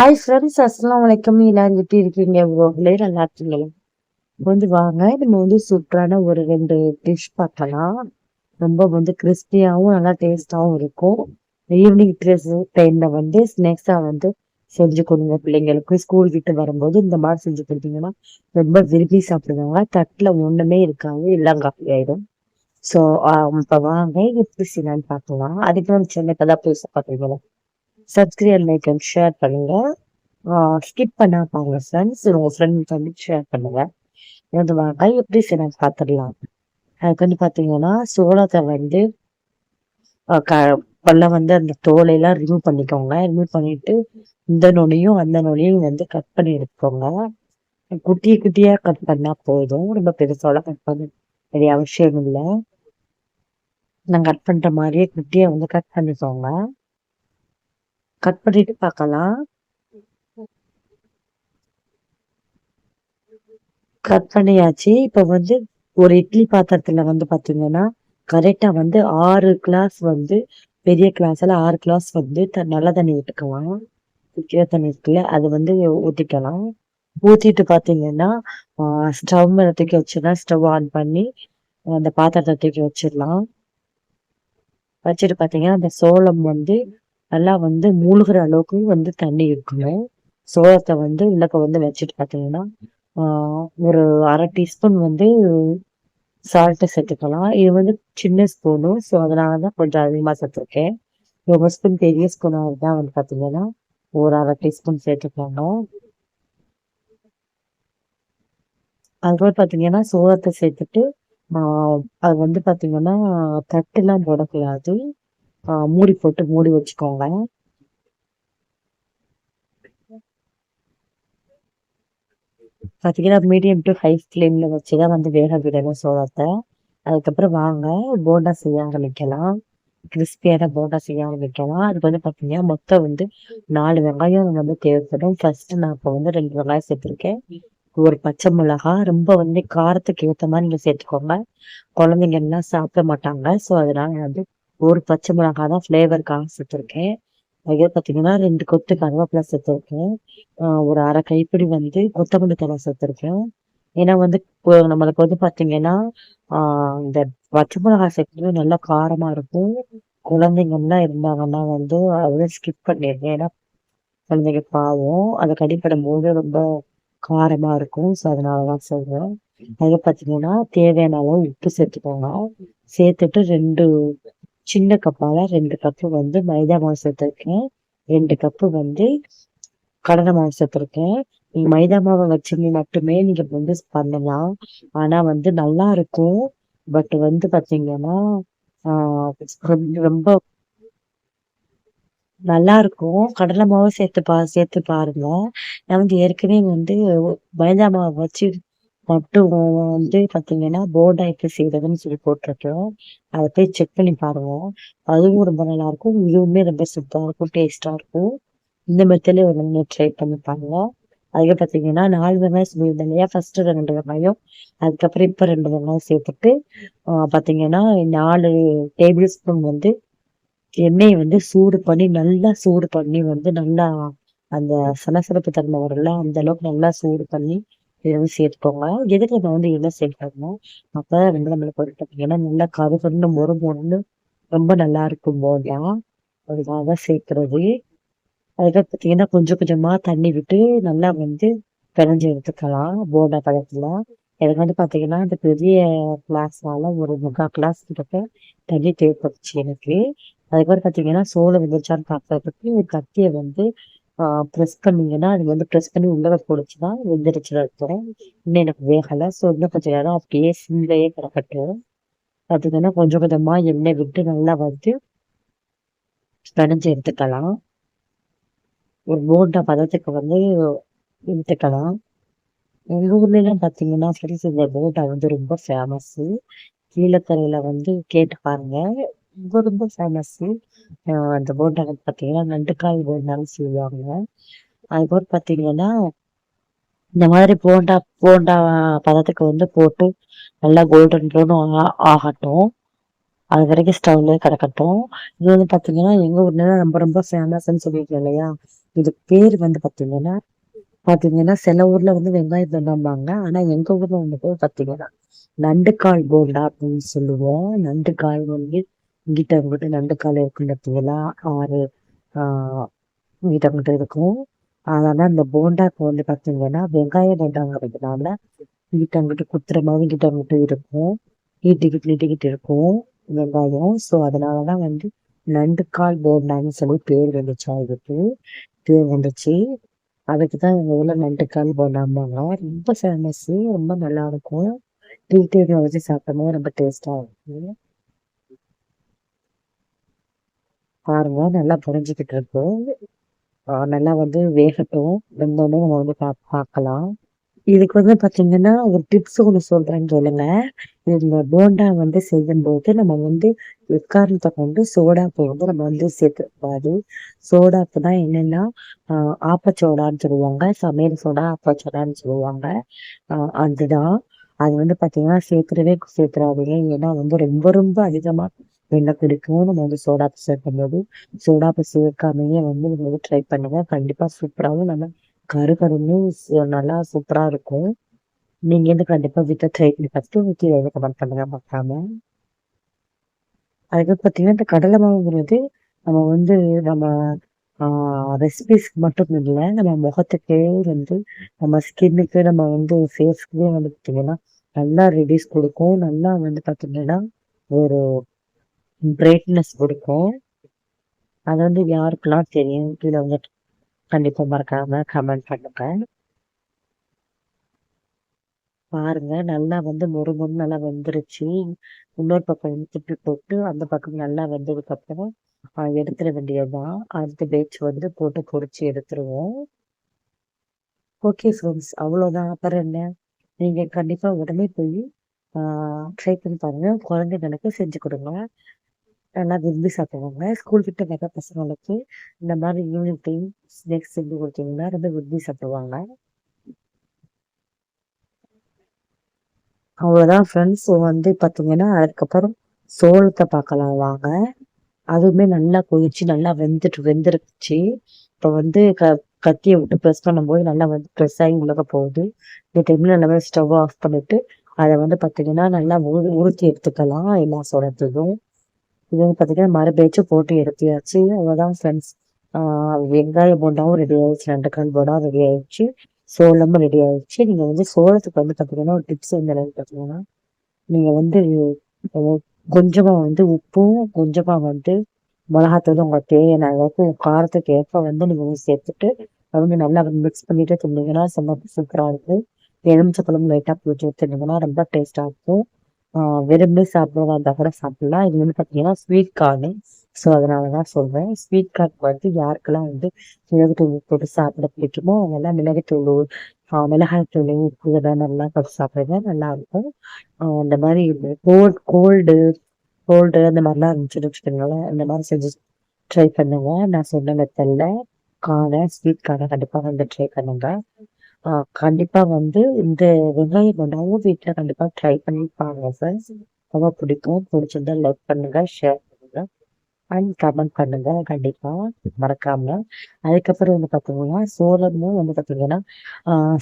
Hi friends, அஸ்ஸலாமு அலைக்கும். எல்லாரும் எப்படி இருக்கீங்க? ப்ரோக்களே நல்லா இருக்கீங்களா? வாங்க, நம்ம சூப்பரான ஒரு 2 டிஷ் பார்க்கலாம். ரொம்ப கிறிஸ்பியாவும் நல்லா டேஸ்டாவும் இருக்கும். ஈவினிங் டைம்ல ஸ்நாக்ஸா செஞ்சு கொடுங்க பிள்ளைங்களுக்கு. ஸ்கூல் விட்டு வரும்போது இந்த மாதிரி செஞ்சு கொடுத்தீங்கன்னா ரொம்ப விரும்பி சாப்பிடுவாங்க. தட்டுல ஒண்ணுமே இருக்காது, எல்லாம் காப்பி ஆயிடும். ஸோ இப்ப வாங்க எப்படி செய்யலாம்னு பார்க்கலாம். அதுக்கு நம்ம சேனல் இப்பதான் புதுசா பார்க்குறீங்களா, சப்ஸ்கிரைப், லைக் அண்ட் ஷேர் பண்ணுங்க. ஸ்கிப் பண்ணா பாருங்க ஃப்ரெண்ட்ஸ். உங்க ஃப்ரெண்ட் ஷேர் பண்ணுங்க. வாங்க எப்படி செய்யலாம் பார்த்துடலாம். அதுக்கு பாத்தீங்கன்னா சோளத்தை பல்ல அந்த தோலையெல்லாம் ரிமூவ் பண்ணிக்கோங்க. ரிமூவ் பண்ணிட்டு இந்த நொடியும் அந்த நொடியும் கட் பண்ணி எடுத்துக்கோங்க. குட்டிய குட்டியா கட் பண்ணா போதும், ரொம்ப பெருசாலாம் கட் பண்ண வேண்டிய அவசியம் இல்லை. நான் கட் பண்ற மாதிரியே குட்டியா கட் பண்ணிக்கோங்க. கட் பண்ணிட்டு பார்க்கலாம். கட் பண்ணியாச்சு. இப்ப ஒரு இட்லி பாத்திரத்துல பாத்தீங்கன்னா கரெக்டா 6 கிளாஸ் பெரிய கிளாஸ்ல 6 கிளாஸ் நல்ல தண்ணி விட்டுக்கலாம். குடிக்கிற தண்ணி இருக்குல்ல, அது ஊத்திக்கலாம். ஊத்திட்டு பாத்தீங்கன்னா ஸ்டவ் மேல தூக்கி வச்சிடலாம். ஸ்டவ் ஆன் பண்ணி அந்த பாத்திரத்தை தூக்கி வச்சிடலாம். வச்சுட்டு பாத்தீங்கன்னா அந்த சோளம் நல்லா மூழ்கிற அளவுக்கு தண்ணி இருக்கணும். சோளத்தை உள்ளக்க வச்சுட்டு பாத்தீங்கன்னா ஒரு அரை டீஸ்பூன் சால்ட்டு சேர்த்துக்கலாம். இது சின்ன ஸ்பூனு, ஸோ அதனாலதான் கொஞ்சம் அதிகமா சேர்த்துருக்கேன். ரொம்ப ஸ்பூன் பெரிய ஸ்பூனாக தான் பாத்தீங்கன்னா ஒரு அரை டீஸ்பூன் சேர்த்துக்கோங்க. அதுக்கப்புறம் பாத்தீங்கன்னா சோளத்தை சேர்த்துட்டு அது பாத்தீங்கன்னா தட்டுலாம் போடக்கூடாது. மூடி போட்டு மூடி வச்சுக்கோங்க. பாத்தீங்கன்னா மீடியம் டு ஹை ஃப்ளேம்ல வச்சுதான் வேக விடணும் சோளத்தை. அதுக்கப்புறம் வாங்க போண்டா செய்ய ஆரம்பிக்கலாம். கிறிஸ்பியான போண்டா செய்ய ஆரம்பிக்கலாம். அதுக்கு பாத்தீங்கன்னா மொத்தம் 4 வெங்காயம் தேவைப்படும். ஃபர்ஸ்ட் நான் இப்போ 2 வெங்காயம் சேர்த்திருக்கேன். ஒரு பச்சை மிளகா. ரொம்ப காரத்துக்கு ஏற்ற மாதிரி நீங்க சேர்த்துக்கோங்க. குழந்தைங்க எல்லாம் சாப்பிட மாட்டாங்க, ஸோ அதனால ஒரு பச்சை மிளகா தான் ஃபிளேவருக்காக சேர்த்திருக்கேன். அதே பாத்தீங்கன்னா 2 கொத்து கருவேப்பிலை சேர்த்திருக்கேன். ஒரு அரை கைப்பிடி கொத்தமல்லி தழை சேர்த்திருக்கேன். ஏன்னா நம்மளுக்கு பாத்தீங்கன்னா இந்த பச்சை மிளகாய் சேர்க்கிறது நல்லா காரமா இருக்கும். குழந்தைங்க எல்லாம் இருந்தாங்கன்னா அதை ஸ்கிப் பண்ணிடுங்க. ஏன்னா குழந்தைங்க பாவம் அதை கடிப்படும் போது ரொம்ப காரமா இருக்கும். ஸோ அதனாலதான் சொல்றேன். அதை பாத்தீங்கன்னா தேவையான அளவு உப்பு சேர்த்துக்கோங்க. சேர்த்துட்டு 2 சின்ன கப்பால 2 கப்பு மைதா மாவு சேர்த்திருக்கேன். 2 கப்பு கடலை மாவு சேர்த்திருக்கேன். நீங்க மைதா மாவை வச்சு மட்டுமே நீங்க பண்ணலாம். ஆனா நல்லா இருக்கும். பட் பாத்தீங்கன்னா ரொம்ப நல்லா இருக்கும். கடலை மாவு சேர்த்து பாருங்க. நான் ஏற்கனவே மைதா மாவை வச்சு மட்டும் பாத்தீங்கன்னா போண்டா எப்படி செய்யறதுன்னு சொல்லி போட்டிருக்கோம். அதை போய் செக் பண்ணி பாருங்க. அதுவும் ரொம்ப நல்லா இருக்கும். இதுவுமே ரொம்ப சூப்பரா இருக்கும், டேஸ்டா இருக்கும். இந்த மெத்தட்ல ஒரு நாள் ட்ரை பண்ணி பாருங்க. அதுக்கு பாத்தீங்கன்னா 4 வெங்காயம் சொல்லியிருந்தேன் இல்லையா, ஃபர்ஸ்ட் 2 வெங்காயம், அதுக்கப்புறம் இப்ப 2 வெங்காயம் சேர்த்துட்டு பாத்தீங்கன்னா 4 டேபிள் ஸ்பூன் எண்ணெயை நல்லா சூடு பண்ணி நல்லா அந்த சலசலப்பு தன்மை வரல, அந்த அளவுக்கு நல்லா சூடு பண்ணி இதை சேர்த்துக்கோங்க. எதுக்கு நம்ம எண்ணெய் சேர்க்கணும், அப்பதான் நம்மளுக்கு பாத்தீங்கன்னா நல்லா கருகருன்னு மொறுமொறுன்னு ரொம்ப நல்லா இருக்கும் போதா, அதுக்காக சேர்க்கிறது. அதுக்கப்புறம் பாத்தீங்கன்னா கொஞ்சம் கொஞ்சமா தண்ணி விட்டு நல்லா பிணைஞ்சு எடுத்துக்கலாம் போண்டா பழத்துல. எனக்கு பாத்தீங்கன்னா இந்த பெரிய கிளாஸ்னால ஒரு 3/4 கிளாஸ் கிட்ட தண்ணி தேவைப்பட்டுச்சு எனக்கு. அதுக்கப்புறம் பாத்தீங்கன்னா சோளம் வெந்துச்சான்னு பார்க்கறதுக்கு ஒரு கத்தியை ப்ரெஸ் பண்ணீங்கன்னா அது ப்ரெஸ் பண்ணி உள்ள போடுச்சுதான் வெந்துருச்சுன்னு அர்த்தம். இன்னும் எனக்கு வேகலை. ஸோ இன்னும் கொஞ்சம் நேரம் அப்படியே சிம்லையே கிடக்கட்டும். பாத்தீங்கன்னா கொஞ்சம் கொஞ்சமா எண்ணெய் விட்டு நல்லா பிணைஞ்சு எடுத்துக்கலாம். ஒரு போண்டா பதத்துக்கு எடுத்துக்கலாம். எங்க ஊர்ல எல்லாம் பாத்தீங்கன்னா ஃப்ரெண்ட்ஸ் இந்த போண்டா ரொம்ப ஃபேமஸ். கீழக்கரையில கேட்டு பாருங்க, ரொம்ப ரொம்ப ஃபேமஸ். அந்த போண்டா பாத்தீங்கன்னா நண்டுக்காய் போண்டான்னு சொல்லுவாங்க. அதுக்கப்புறம் பாத்தீங்கன்னா இந்த மாதிரி போண்டா போண்டா பதத்துக்கு போட்டு நல்லா கோல்டன் ப்ரௌன் ஆகட்டும். அது வரைக்கும் ஸ்டவ்ல கிடக்கட்டும். இது பாத்தீங்கன்னா எங்க ஊர்ல ரொம்ப ரொம்ப ஃபேமஸ்ன்னு சொல்லியிருக்கேன் இல்லையா, இதுக்கு பேர் வந்து பாத்தீங்கன்னா சில ஊர்ல வந்து வெங்காய போண்டாம்பாங்க. ஆனா எங்க ஊர்ல வந்துட்டு பாத்தீங்கன்னா நண்டுக்கால் போண்டா அப்படின்னு சொல்லுவோம். நண்டுக்கால் வந்து இங்கிட்ட அங்கிட்ட நண்டுக்கால் இருக்கும் பார்த்தீங்களா? 6 ஆஹ் இங்கிட்ட அங்கிட்ட இருக்கும். அதனால அந்த போண்டாக்கு வந்து பாத்தீங்கன்னா வெங்காய போண்டாங்கிறதுனால இங்கிட்ட அங்கிட்ட குத்துற மாதிரி இங்கிட்ட அங்கிட்ட இருக்கும். நீட்டிக்கிட்டு நீட்டிக்கிட்டு இருக்கும் வெங்காயம். ஸோ அதனாலதான் வந்து நண்டுக்கால் போண்டான்னு சொல்லி பேர் வந்துச்சு. அதுக்கு பேர் வந்துச்சு. அதுக்குதான் எங்க ஊர்ல நண்டுக்கால் போண்டாம்பாங்க. ரொம்ப ஃபேமஸ். ரொம்ப நல்லா இருக்கும். டீ டைம்ல வச்சு சாப்பிடும்போது ரொம்ப டேஸ்டா இருக்கும். பாருங்க நல்லா புரிஞ்சுக்கிட்டு இருக்கு. நல்லா வந்து வேகட்டும். வெந்தோடனே நம்ம வந்து பார்க்கலாம். இதுக்கு வந்து பாத்தீங்கன்னா ஒரு டிப்ஸ் ஒண்ணு சொல்றேன்னு சொல்லுங்க. இந்த போண்டா வந்து செய்யும்போது நம்ம வந்து எக்காரணத்தை கொண்டு சோடாப்பு வந்து நம்ம வந்து சேர்த்துக்கூடாது. சோடாப்பு தான் என்னன்னா ஆப்பச்சோடான்னு சொல்லுவாங்க. சமையல் சோடா ஆப்பச்சோடான்னு சொல்லுவாங்க. அதுதான். அது வந்து பாத்தீங்கன்னா சேர்த்துறாதீங்க. ஏன்னா வந்து ரொம்ப ரொம்ப அதிகமா எண்ணெய் குடிக்கும். நம்ம வந்து சோடாப்பு சேர்க்கும்போது சோடாப்பு சேர்க்காமயே வந்து நீங்க வந்து ட்ரை பண்ணுங்க. கண்டிப்பா சூப்பராகவும் நல்லா கருகருன்னு நல்லா சூப்பரா இருக்கும். நீங்க வந்து கண்டிப்பா வீட்ல ட்ரை பண்ணி பார்த்துட்டு உங்களுக்கு கீழ கமெண்ட் பண்ணுங்க மறக்காம. அதுக்கு பாத்தீங்கன்னா இந்த கடலை மாவுங்கிறது நம்ம வந்து நம்ம ரெசிபிஸ்க்கு மட்டும் இல்லை, நம்ம முகத்துக்கே வந்து நம்ம ஸ்கின்னுக்கு நம்ம வந்து ஃபேஸ்க்குமே வந்து பார்த்தீங்கன்னா நல்லா ரெடியூஸ் கொடுக்கும். நல்லா வந்து பார்த்தீங்கன்னா ஒரு பிரைட்னஸ் கொடுக்கும். அது வந்து யாருக்கெல்லாம் தெரியும் கீழே வந்து கண்டிப்பா மறக்காம கமெண்ட் பண்ணுங்க. பாருங்க நல்லா வந்து மொறுமொறு நல்லா வெந்துருச்சு. இன்னொரு பக்கம் திருப்பி போட்டு அந்த பக்கம் நல்லா வெந்ததுக்கு அப்புறம் எடுத்துட வேண்டியதுதான். அடுத்த பேட்ச் வந்து போட்டு பொரிச்சு எடுத்துருவோம். ஓகே ஃப்ரெண்ட்ஸ், அவ்வளோதான். அப்புறம் என்ன, நீங்க கண்டிப்பா உடனே போய் ட்ரை பண்ணி பாருங்க. குழந்தைங்களுக்கு செஞ்சு கொடுங்க. நல்லா விரும்பி சாப்பிடுவாங்க. ஸ்கூல் கிட்ட வர பசங்களுக்கு இந்த மாதிரி ஈவினிங் டைம் ஸ்நாக்ஸ் செஞ்சு கொடுத்தீங்கன்னா ரொம்ப விரும்பி சாப்பிடுவாங்க. அவ்வளோதான் ஃப்ரெண்ட்ஸ். வந்து பார்த்தீங்கன்னா அதுக்கப்புறம் சோளத்தை பார்க்கலாம் வாங்க. அதுவுமே நல்லா கொதிச்சு நல்லா வெந்துருச்சு. இப்போ வந்து கத்தியை விட்டு ப்ரெஸ் பண்ணும்போது நல்லா வந்து ப்ரெஸ் ஆகி உலக போகுது. இந்த டைம்ல நம்ம ஸ்டவ் ஆஃப் பண்ணிட்டு அதை வந்து பார்த்தீங்கன்னா நல்லா உருத்தி எடுத்துக்கலாம் எல்லா சோளத்தையும். இது வந்து பார்த்தீங்கன்னா மறுபேச்சு போட்டு எடுத்தியாச்சு. அவ்வளோதான் ஃப்ரெண்ட்ஸ். வெங்காய போண்டாவும் ரெடி ஆயிடுச்சு, நண்டுக்கால் போண்டாவும் ரெடி ஆயிடுச்சு, சோளமும் ரெடி ஆயிடுச்சு. நீங்க வந்து சோளத்துக்கு வந்து பார்த்தீங்கன்னா ஒரு டிப்ஸ் வந்து என்னன்னு பார்த்தீங்கன்னா, நீங்க வந்து கொஞ்சமா வந்து உப்பும் கொஞ்சமா வந்து மிளகாத்தூள் உங்க தேவையான அளவுக்கு காரத்துக்கு ஏற்ப வந்து நீங்க வந்து சேர்த்துட்டு வந்து நல்லா மிக்ஸ் பண்ணிட்டு தின்னீங்கன்னா செம்ம சூப்பரா இருக்கும். எலுமிச்சப்பழம் லைட்டா புளிச்சு ஊற்றினீங்கன்னா ரொம்ப டேஸ்டா இருக்கும். விரும்பி சாப்பிடுறதா இருந்தா கூட சாப்பிடலாம். இது வந்து பார்த்தீங்கன்னா ஸ்வீட் கார்னு. ஸோ அதனாலதான் சொல்றேன். ஸ்வீட் கார்ன் வந்து யாருக்கெல்லாம் வந்து மிளகுத்தூள் போட்டு சாப்பிட பிடிக்குமோ அவங்கெல்லாம் மிளகுத்தூள் மிளகாய்த்தூள் உப்பு இதெல்லாம் நல்லா போட்டு சாப்பிடுங்க, நல்லா இருக்கும். இந்த மாதிரி கோல்டு கோல்டு அந்த மாதிரிலாம் இருந்துச்சுன்னு வச்சுக்கோங்களேன், இந்த மாதிரி செஞ்சு ட்ரை பண்ணுங்க. நான் சொன்ன மெத்தட்ல ஸ்வீட் கார்னை கண்டிப்பா வந்து ட்ரை பண்ணுங்க. கண்டிப்பா வந்து இந்த வெங்காய போண்டாவும் வீட்டுல கண்டிப்பா ட்ரை பண்ணி பாருங்க ஃப்ரெண்ட்ஸ். ரொம்ப பிடிக்கும். பிடிச்சிருந்தா லைக் பண்ணுங்க, ஷேர் பண்ணுங்க அண்ட் கமெண்ட் பண்ணுங்க கண்டிப்பா மறக்காம. அதுக்கப்புறம் வந்து பாத்தீங்கன்னா சோளமும் வந்து பாத்தீங்கன்னா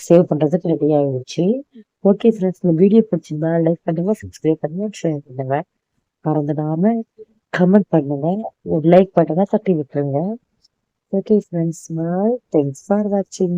சேவ் பண்றதுக்கு ரெடி ஆயிடுச்சு. ஓகே ஃப்ரெண்ட்ஸ், இந்த வீடியோ பிடிச்சிருந்தா லைக் பண்ணுங்க, சப்ஸ்கிரைப் பண்ணுங்க, ஷேர் பண்ணுங்க. மறந்துடாம கமெண்ட் பண்ணுங்க, ஒரு லைக் பண்ணுங்க, தட்டி விட்டுருங்க. Okay friends, bye. Thanks for வாட்சிங்.